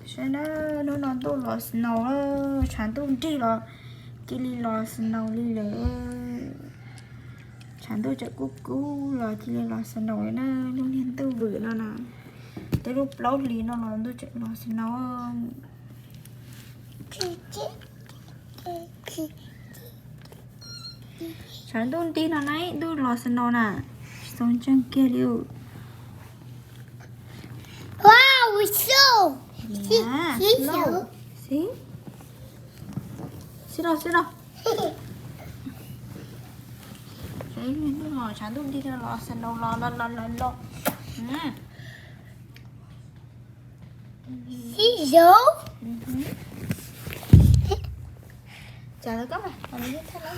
sẽ nó tôi lò snow chẳng tôi đi lò chỉ li lò snow li lỡ chẳng tôi chạy cú lò chỉ li lò snow nó luôn liên tư bự nó nè tới lúc lâu li nó lò tôi chạy lò snow chẳng tôi đi nó nấy tôi lò snow nè xong chân kia liệu. Wow, it's slow. Yeah, slow. See? Sit down. Đấy, nó ngồi chẳng đúng đi ra lo sân đâu lo. See slow? Chào nó cấp à, còn biết thế lắm.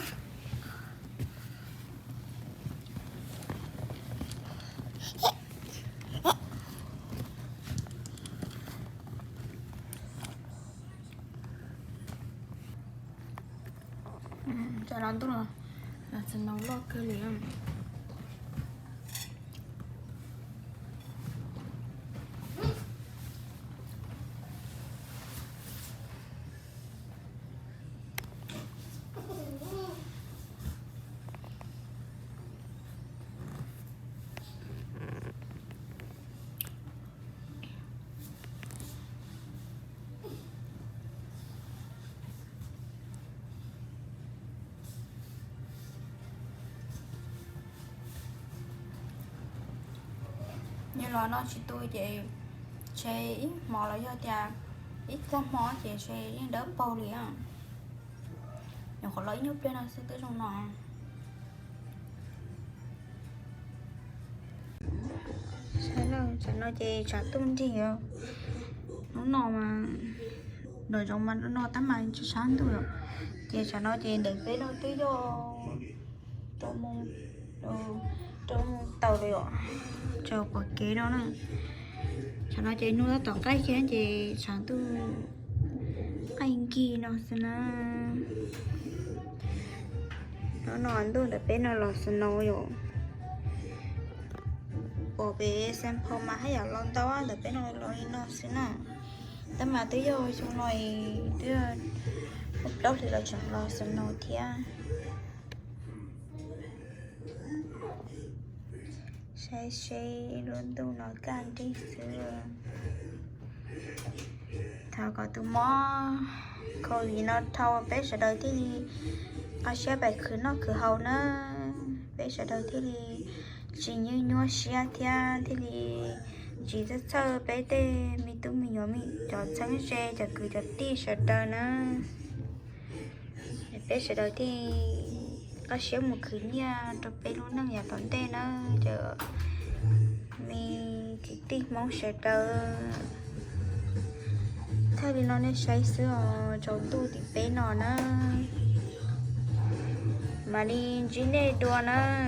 Chào đón tôi rồi. Là sân nấu lo cơ liền. Như là nó chỉ tôi chị ít mò lại cho cha ít có mò chị sẽ đỡ bao liền nhưng khó lấy nước lên nó sẽ tới trong nọ sẽ nó chị trả tung gì rồi nó nọ mà đời trong mình nó tắm mai cho sáng tôi rồi chị sẽ nó chị đừng biết nó tí vô trong tàu rồi cho quả kế đó nè cho nó chơi nuôi toàn cái khiến chị sáng từ anh kia nó sẽ nó nói tôi để bên nó lọt sân nồi rồi bỏ về xem phong mà hay ở lon to để bên nó sẽ nè tao mà tới rồi xong rồi tới lúc đó thì là chẳng lọt sân nồi thia sẽ luôn tu nói càng đi xưa thao có tu mò coi gì nó thao bé sẽ đợi thì ở xe bài khứ nó khứ hậu nó bé sẽ đợi thì chỉ như nhua xe thì chỉ rất sơ bé tê mi tu mi nhỏ mi cho sáng xe cho cứ cho tí sẽ đợi nó bé sẽ đợi thì có xíu một khứ nha cho bé luôn nó nhà tốn tê nó chờ mi chỉ tiếc mong sẽ chờ thay vì nó nên say sữa cho tu thì bé nó mà đi chỉ để đùa nó